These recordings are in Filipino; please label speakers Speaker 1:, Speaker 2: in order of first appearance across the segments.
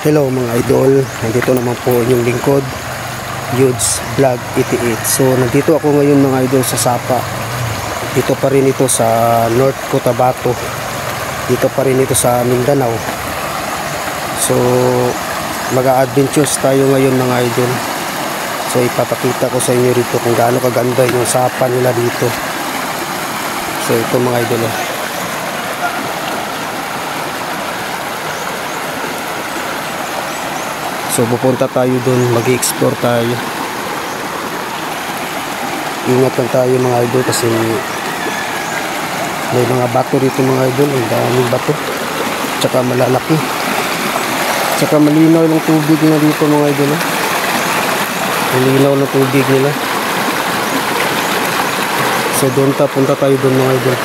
Speaker 1: Hello mga idol, nandito naman po yung lingkod Yudes Vlog 88. So nandito ako ngayon mga idol sa Sapa. Dito pa rin ito sa North Cotabato. Dito pa rin ito sa Mindanao. So mag-a-adventures tayo ngayon mga idol. So ipapakita ko sa inyo dito kung gaano kaganda yung Sapa nila dito. So ito mga idol So pupunta tayo doon, mag-explore tayo. Ingat lang tayo mga idol kasi may mga bato rito mga idol, ang daming bato. Tsaka malalaki. Tsaka malinaw yung tubig na dito mga idol. Malinaw ng tubig nila. So doon punta tayo doon mga idol.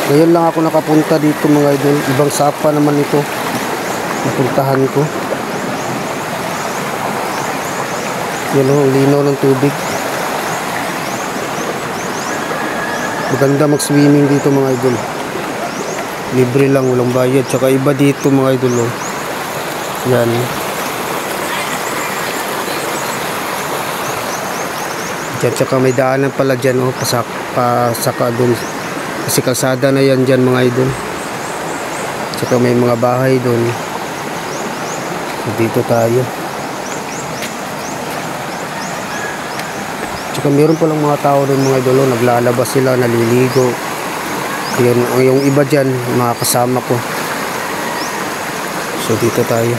Speaker 1: Ngayon lang ako nakapunta dito mga idol. Ibang Sapa naman ito. Napuntahan ko. Yan o, linaw ng tubig. Maganda mag-swimming dito mga idol. Libre lang, walang bayad. Tsaka iba dito mga idol. Yan. Diyan, tsaka may daanan pala dyan pasaka doon. Kasi kalsada na yan dyan mga idol. Tsaka may mga bahay doon. So dito tayo. Tsaka meron palang mga tao doon mga idol. Naglalabas sila, naliligo. Yun, yung iba dyan, mga kasama ko. So dito tayo.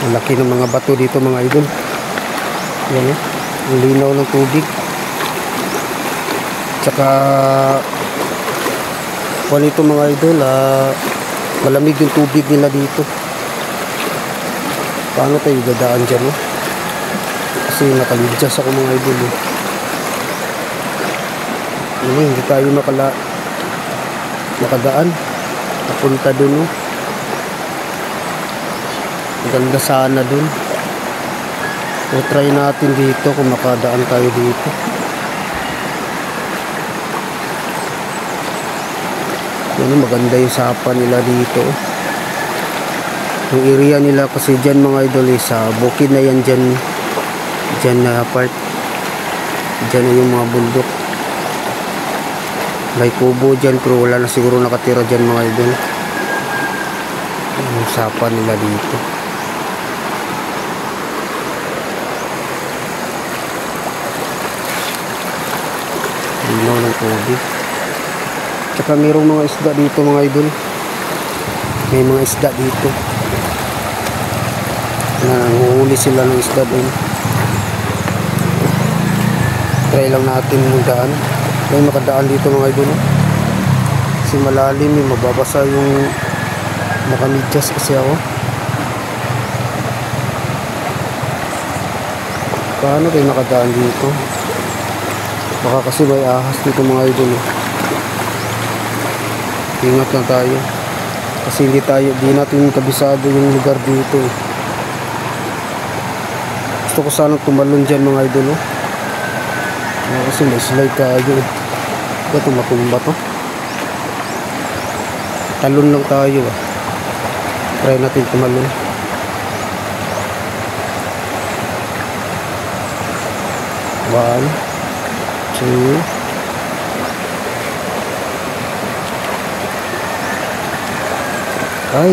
Speaker 1: Laki ng mga bato dito mga idol. Yan eh. Ang linaw ng tubig. Tsaka kung ito mga idol, malamig yung tubig nila dito. Paano tayo dadaan dyan eh? Kasi nakalidyas ako mga idol eh. Hindi tayo makadaan. Napunta dun eh. Ganda sana dun. So try natin dito kung makadaan tayo dito. Yan, maganda yung Sapa nila dito. Yung area nila kasi dyan mga idol sa bukid na yan dyan. Dyan na part. Dyan na yung mga bundok. May kubo dyan pero wala na siguro nakatira dyan mga idol. Yung Sapa nila dito. Linaw ng tubig. Tsaka mayroong mga isda dito mga idol. May mga isda dito. Nanguhuli sila ng isda doon. Try lang natin magdaan. May makadaan dito mga idol. Kasi malalim eh. Mababasa yung nakamidyas kasi ako. Paano tayo nakadaan dito? Baka kasi may ahas dito mga idol. Ingat lang tayo. Kasi di natin kabisado yung lugar dito. Gusto ko sana tumalon dyan mga idol. Kasi may slide tayo. Ito matumba to. Talon lang tayo. Try natin tumalon. One. Ay,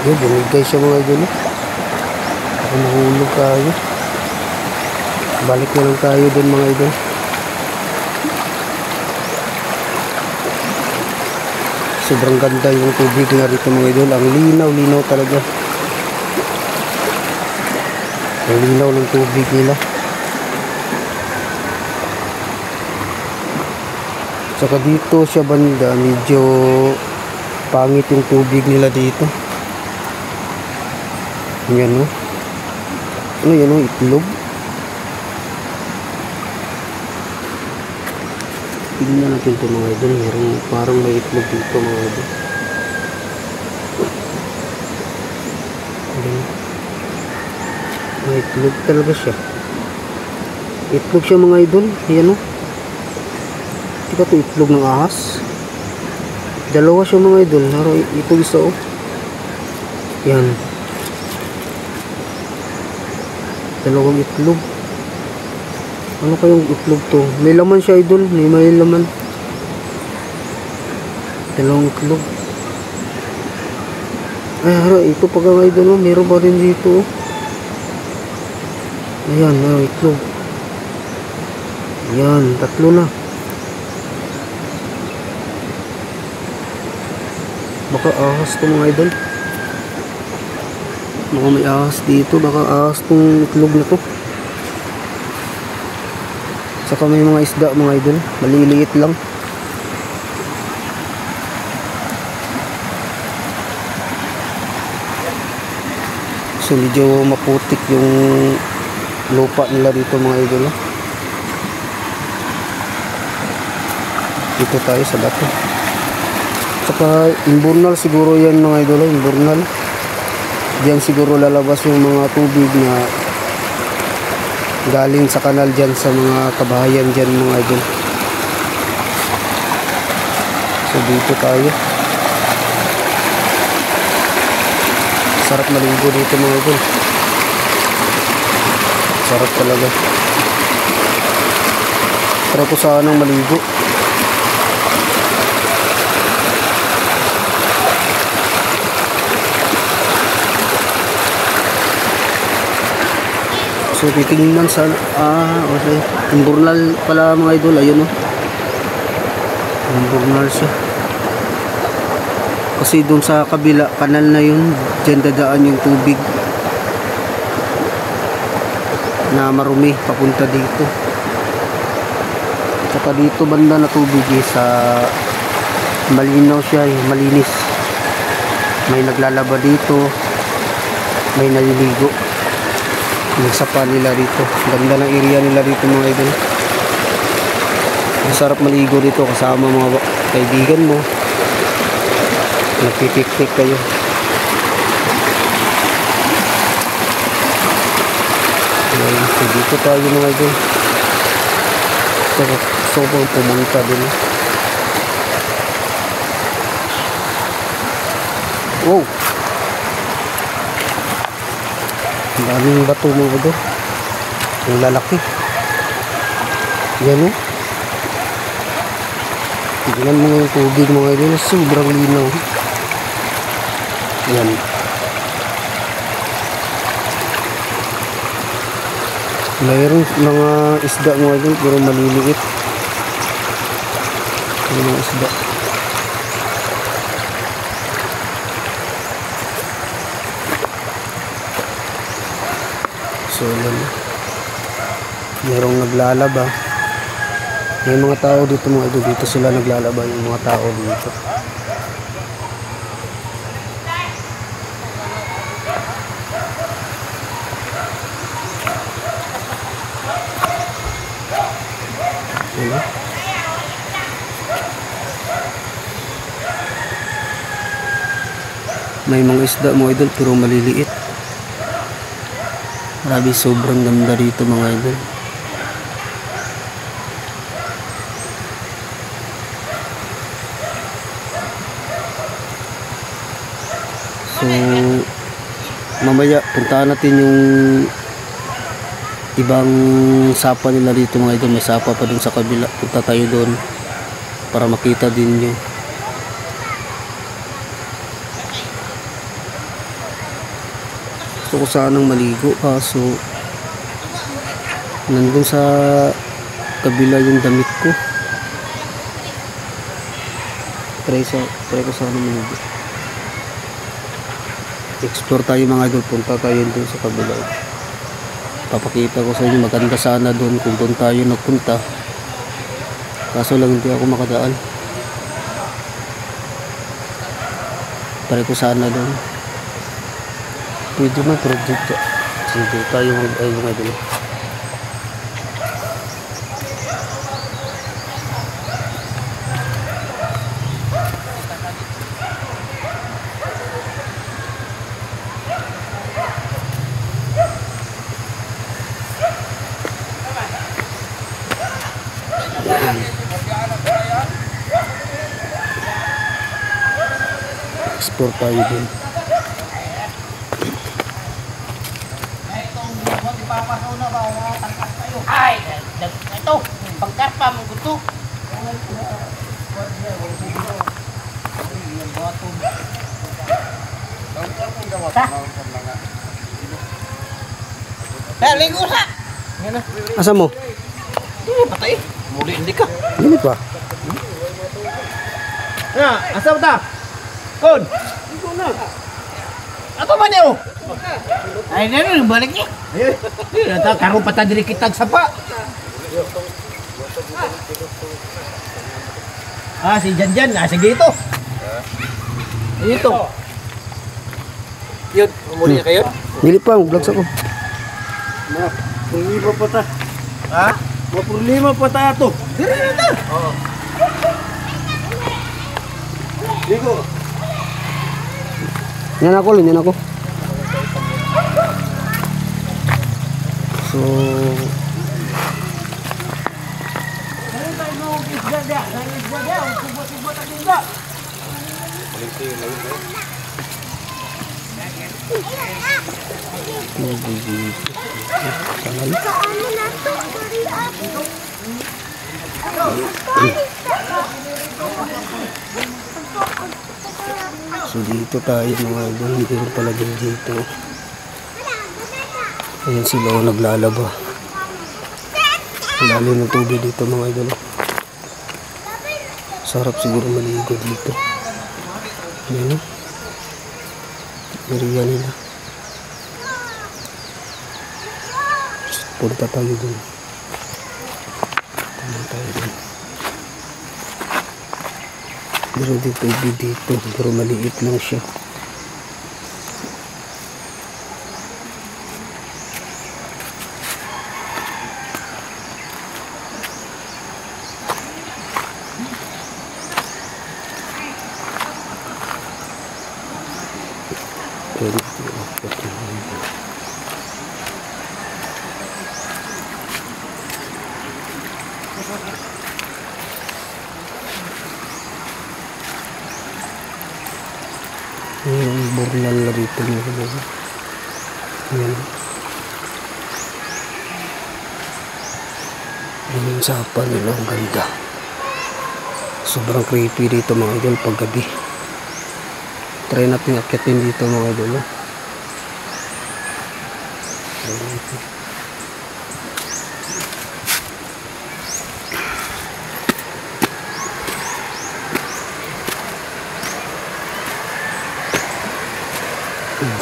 Speaker 1: yun, bumigay siya mga idol. Ako nahulog tayo. Balik na lang tayo dun mga idol. Sobrang ganda yung tubig na rito mga idol. Ang linaw talaga. Ang linaw ng tubig nila. Saka dito siya banda, medyo pangit yung tubig nila dito. Yan o. Ano yan o? Itlog. Tingnan natin ito mga idol. Parang may itlog dito mga idol. May itlog talaga siya. Itlog siya mga idol. Ayan o. Hindi ka ito itlog ng ahas. Dalawa siya mga idol. Ito isa o. Yan. Dalawang itlog. Ano kayong itlog to? May laman siya idol. May laman. Dalawang itlog. Ay, ito pa mga idol o. Meron pa rin dito o. Ayan, itlog. Ayan, tatlo na. Baka ahas to mga idol. Baka may ahas dito. Baka ahas tong itlog na to. Saka may mga isda mga idol. Maliliit lang. So medyo maputik yung lupa nila dito mga idol. Dito tayo sa bato. Saka invernal siguro yan mga idol. Invernal. Diyan siguro lalabas yung mga tubig na galing sa kanal dyan sa mga kabahayan dyan mga idol. So dito tayo. Sarap maligo dito mga idol. Sarap talaga. Try ko sanang maligo. So titingnan sa okay. Invernal pala mga idol. Ayun o. Invernal siya. Kasi doon sa kabila kanal na yun. Diyan dadaan yung tubig na marumi papunta dito. Saka dito banda na tubig sa malinaw siya malinis. May naglalaba dito. May naliligo. Yung sapa nila dito. Ganda ng area nila dito mga idol. Masarap maligo dito kasama mga kaibigan mo. Nagpipiknik kayo. So dito tayo mga idol. So pumunta din. Wow. Ang daming bato mga idol. Ang lalaki. Yan o. Tignan mo yung tubig mga idol. Sobrang linaw. Yan. Mayroon mga isda mga idol pero maliliit. Yung mga isda. So yan. Mayroong naglalaba. May mga tao dito mga idol. Dito sila naglalaba yung mga tao dito. Ano? May mga isda mga idol pero maliliit. Grabe, sobrang ganda dito mga idol. So mamaya puntahan natin yung ibang sapa nila dito mga idol. May sapa pa dun sa kabila. Punta tayo doon para makita din nyo. Gusto ko sanang maligo kaso nandun sa kabila yung damit ko. Try ko sanang maligo. Explore tayo mga idol. Punta tayo doon sa kabila. Papakita ko sa inyo, maganda sana doon kung doon tayo nagpunta. Kaso lang hindi ako makadaan. Try ko sana doon. Pwede man pero dito. Sige tayo mga idol. mag-explore tayo dun.
Speaker 2: Ay, ito, pagkarpa mo gusto. Ligo sa.
Speaker 1: Asa mo?
Speaker 2: Patay. Muli hindi ka.
Speaker 1: Ginit ba?
Speaker 2: Asa ba ta? Kon. Ligo na. Ato ba niyo? Ay, nero balik ni. Ayun, karon pa ta diri kitag sapa. Si Janjan, sige ito. Ito. Yun, umuli kayo?
Speaker 1: Dili pa, vlogs ako.
Speaker 2: Problema pa ta. Ha? Problema pa ta ito. Diri na ta. Oo. Ligo.
Speaker 1: Yan ako. So, so dito tayo mga idol, hindi ko pala din dito. Ayan sila o naglalaba. Lalo ng tubig dito mga idol. Sarap siguro maligo dito. Ayan o. Area nila. Punta tayo dun. Meron din tubig dito, pero maliit lang siya. Yung burnal na rito mga mga. Ayan. Ayan yung sapa nila, ang ganda. Sobrang creepy dito mga idol pag gabi. Try natin akitin dito mga idol.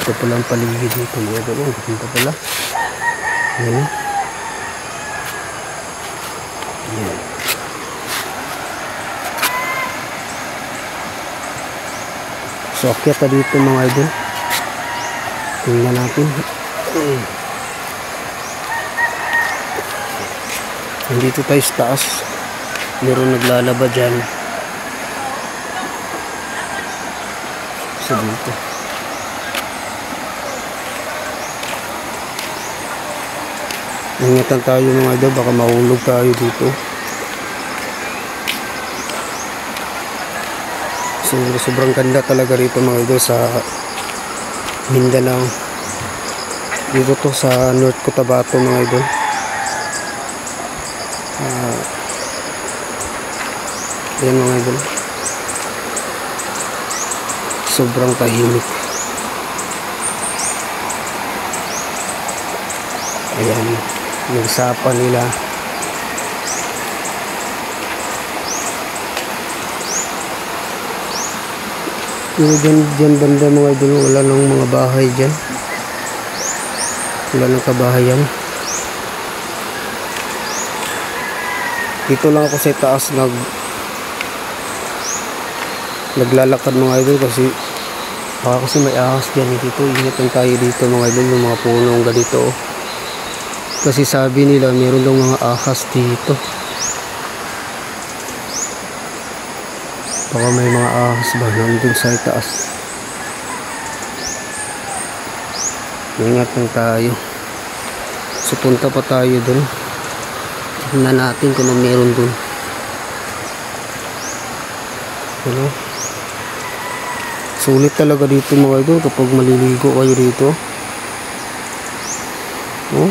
Speaker 1: Ito pala ang paligid dito mga idol. Ito pala. Ayan. Ayan. So akyat na dito mga idol. Tingnan natin. Nandito tayo sa taas. Meron naglalaba dyan. So dito. Ingatan tayo mga idol, baka mahulog tayo dito. So sobrang ganda talaga rito mga idol sa Mindanao. Dito to sa North Cotabato mga idol. Ayan mga idol. Sobrang tahimik. Ayan. Yung sapa nila. Pero dyan banda mga idol, wala nang mga bahay dyan. Wala nang kabahayan. Dito lang ako sa taas naglalakad mga idol kasi may ahas dyan dito. Ingatan tayo dito mga idol, yung mga punong ganito. Kasi sabi nila meron daw mga ahas dito. Baka may mga ahas ba nandun sa itaas. Ingat lang tayo. So punta pa tayo dun. Tingnan natin kung ano meron dun. Ano? Sulit talaga dito mga idol kapag maliligo kayo dito. Oh,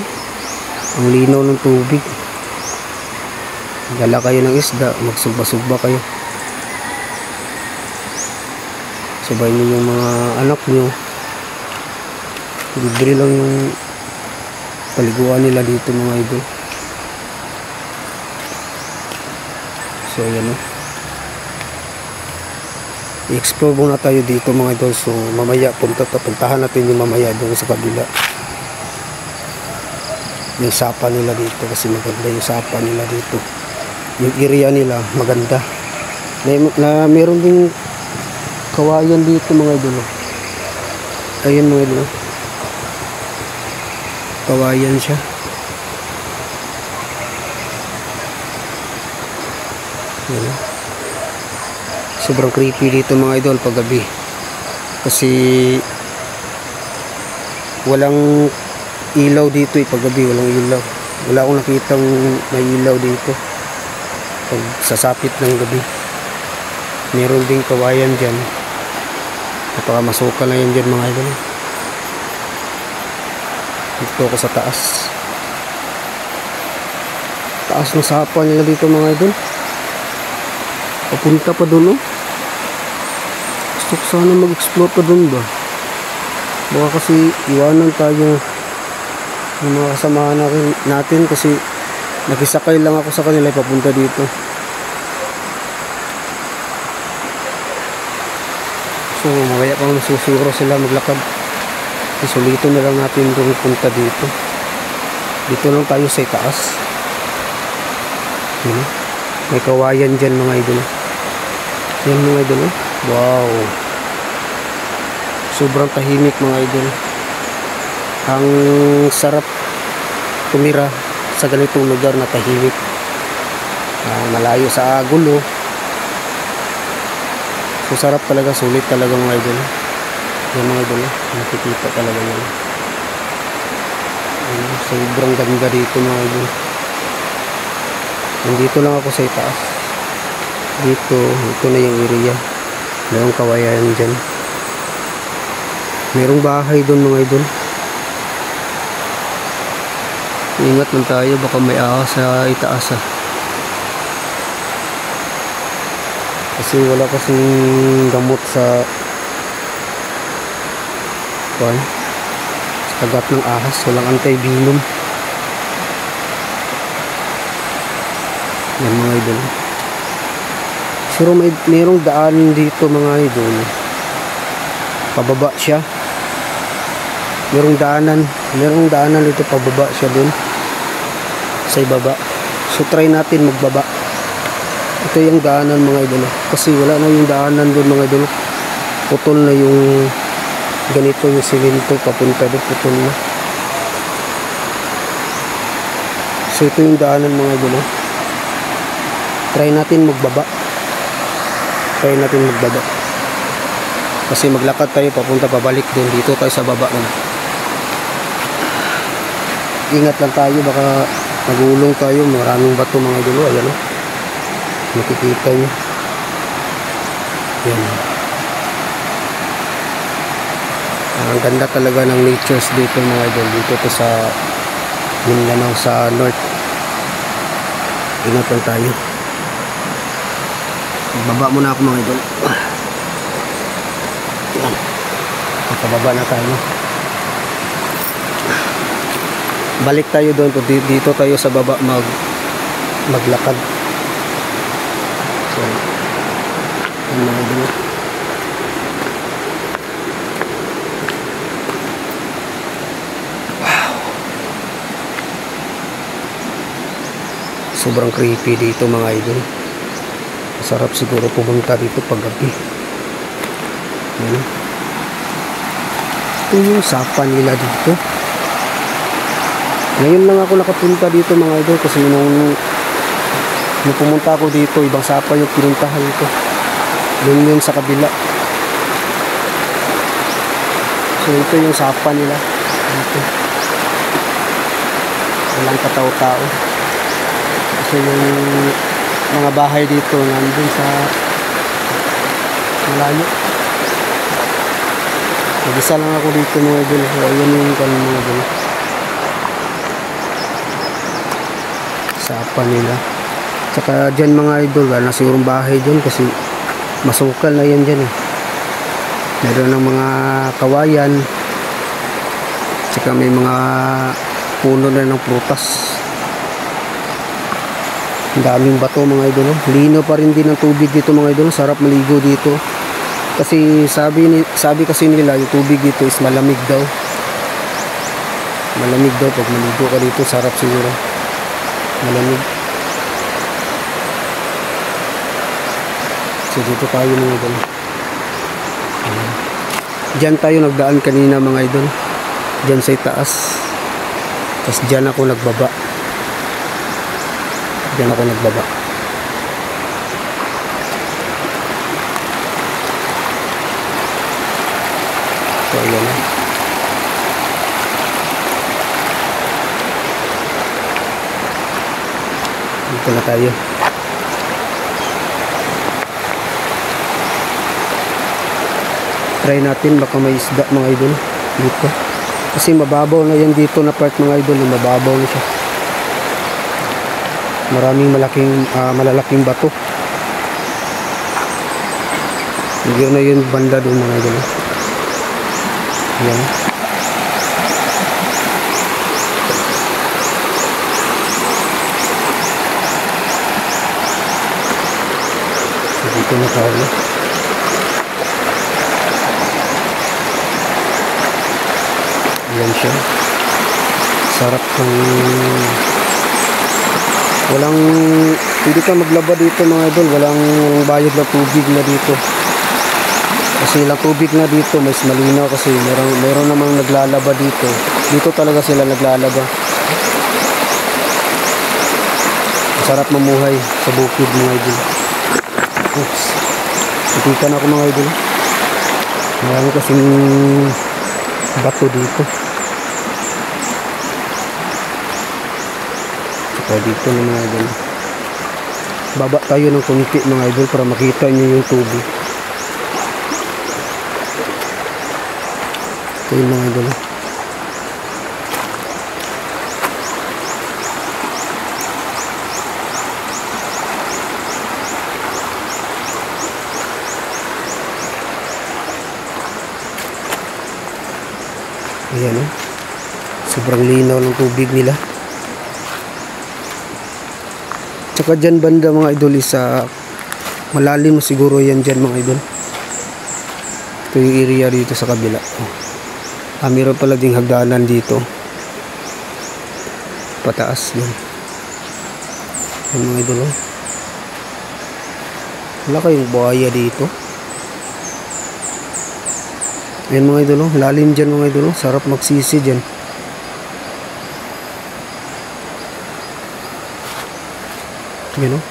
Speaker 1: ang linaw ng tubig. Dala kayo ng isda, magsugba-sugba kayo. Sabay niyo yung mga anak niyo. Libre lang yung paliguan nila dito mga idol. So ayan o. I-explore muna tayo dito mga idol. So mamaya puntahan natin yung mamaya doon sa kabila. Yung sapa nila dito kasi maganda yung sapa nila dito. Yung area nila maganda. Meron ding kawayan dito mga idol. Ayun mga idol. Kawayan siya. Ayan. Sobrang creepy dito mga idol pag gabi. Kasi walang ilaw dito pag gabi, walang ilaw. Wala akong nakitang may ilaw dito pag sasapit ng gabi. Meron ding kawayan dyan. Napakamasuka na yan dyan mga idol. Dito ako sa taas. Taas ng sapa nila dito mga idol. Papunta pa doon, oh. Gusto ko sana mag-explore pa doon ba. Baka kasi iwanan tayo ng mga kasamahan natin kasi nakisakay lang ako sa kanila papunta dito. So mamaya pang susuro sila maglakad. Isulito na lang natin kung punta dito. Dito lang tayo sa itaas. May kawayan dyan mga idol. Yan mga idol. Wow. Sobrang tahimik mga idol. Ang sarap tumira sa ganitong lugar na tahimik. Malayo sa gulo. So sarap talaga, sulit talaga mga idol. Yan mga idol. Nakikita talaga yan. Sobrang ganda dito mga idol. Nandito lang ako sa itaas. Dito, ito na yung area. Mayroong kawayan dyan. Mayroong bahay doon mga idol. Ingat lang tayo, baka may ahas sa itaas ha. Kasi wala kasing gamot sa kagat ng ahas. Walang anti-venom. Yan mga idol. Pero mayroong daan dito mga idol. Pababa siya. Mayroong daanan dito pababa siya dun sa ibaba. So try natin magbaba. Ito yung daanan mga idol. Kasi wala na yung daanan dun mga idol. Putol na yung ganito yung silinto papunta doon, putol na. So ito yung daanan mga idol. Try natin magbaba. Kasi maglakad tayo papunta pabalik din. Dito tayo sa baba na. Ingat lang tayo, baka magulong tayo. Maraming bato mga idol. Ayan o. Nakikita nyo. Ayan. Ang ganda talaga ng natures dito mga idol. Dito to sa Mindanao, sa north. Ingat lang tayo. Baba muna ako mga idol. Yan. Nakababa na tayo. Balik tayo doon. Dito tayo sa baba maglakad. So, yan mga idol. Wow. Sobrang creepy dito mga idol. Sarap siguro pumunta dito pag gabi. Ito yung sapa nila dito. Ngayon lang ako nakapunta dito mga idol. Kasi nung pumunta ako dito, ibang sapa yung pinuntahan ko. Yun sa kabila. So ito yung sapa nila dito. Walang katao-tao. Kasi yung mga bahay dito nandun sa malayo. Mag-isa lang ako dito mga idol. So, ayan yung kan mga idol. Sapa nila. Tsaka dyan mga idol, wala na sigurong bahay dyan kasi masukal na yan dyan eh. Meron ng mga kawayan. Tsaka may mga puno na ng prutas. Ang daming bato mga idol. Lino pa rin din ang tubig dito mga idol. Sarap maligo dito. Kasi sabi kasi nila yung tubig dito is malamig daw. Malamig daw pag maligo ka dito. Sarap siguro. Malamig. So dito tayo mga idol. Diyan tayo nagdaan kanina mga idol. Diyan sa itaas. Tapos diyan ako nagbaba. Diyan ako nagbaba. So ayan na. Dito na tayo. Try natin baka may isda mga idol dito. Kasi mababaw na yan dito na part mga idol. Mababaw na siya. Maraming malalaking bato. Hindi na yun banda doon mga idol. Ayan. So, dito na tayo. Ayan siya. Sarap ng walang hindi ka maglaba dito mga idol. Walang bayad na tubig na dito. Kasi lang tubig na dito mas malinaw kasi meron namang naglalaba dito. Dito talaga sila naglalaba. Masarap mamuhay sa bukid mga idol. Oops. Tikikan ako mga idol. Marami kasing bato dito. Saka dito na mga idol. Baba tayo ng kunti mga idol para makita nyo yung tubig. Ito yung mga idol. Ayan o. Sobrang linaw ng tubig nila. Tsaka dyan banda mga idol isa malalim siguro yan dyan mga idol. Ito yung area dito sa kabila. Meron pala ding hagdanan dito. Pataas yan. Ayan mga idol. Wala kayong buhaya dito. Ayan mga idol, lalim dyan mga idol, sarap magsisi dyan. Ayan o.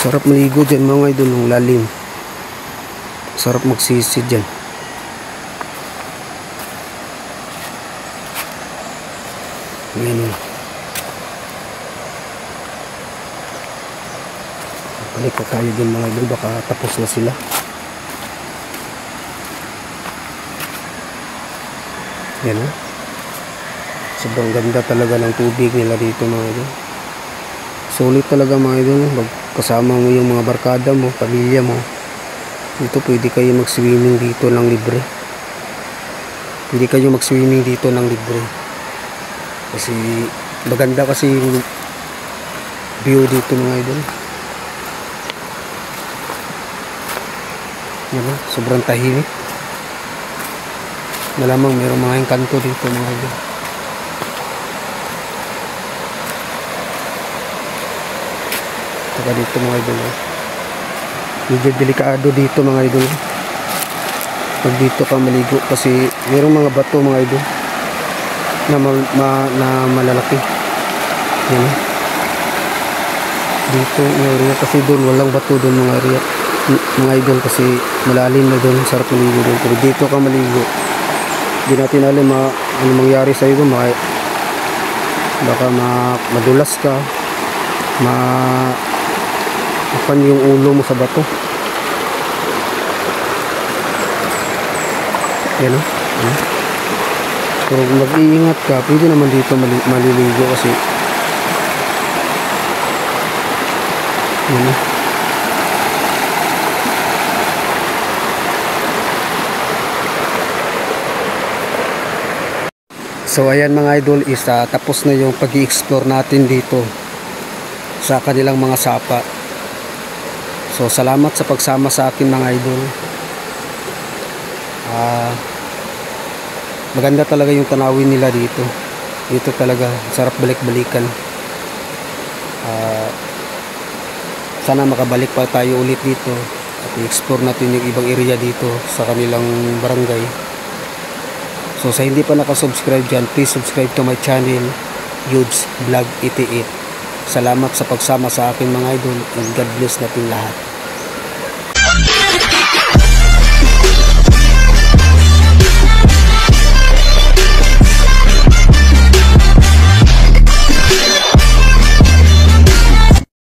Speaker 1: Sarap maligo dyan mga idol, ng lalim. Sarap magsisi dyan. Ayan o. Balik pa tayo din mga idol, baka tapos na sila. Yan o. Sobrang ganda talaga ng tubig nila dito mga idol. Sulit talaga mga idol. Kasama mo yung mga barkada mo, pamilya mo. Dito pwede kayo mag-swimming dito ng libre. Pwede kayo mag-swimming dito ng libre. Kasi maganda kasi yung view dito mga idol. Yan o, sobrang tahimik. Malamang mayroong mga engkanto dito mga idol. Saka dito mga idol. Medyo delikado dito mga idol. Pag dito ka maligo kasi mayroong mga bato mga idol na malalaki. Yan o. Dito mga area kasi doon walang bato doon mga idol kasi malalim na doon, sarap maligo doon. Pero dito ka maligo, hindi natin alam ano mangyari sa iyo. Baka madulas ka, Apan yung ulo mo sa bato. Yan o. Pero kung mag-iingat ka, pwede naman dito maliligo kasi yan o. So ayan mga idol, tapos na yung pag-i-explore natin dito sa kanilang mga sapa. So salamat sa pagsama sa akin mga idol. Maganda talaga yung tanawin nila dito. Dito talaga sarap balik-balikan. Sana makabalik pa tayo ulit dito at i-explore natin yung ibang area dito sa kanilang barangay. So sa hindi pa nakasubscribe dyan, please subscribe to my channel, Yudes Vlog 88. Salamat sa pagsama sa akin mga idol, and God bless natin lahat.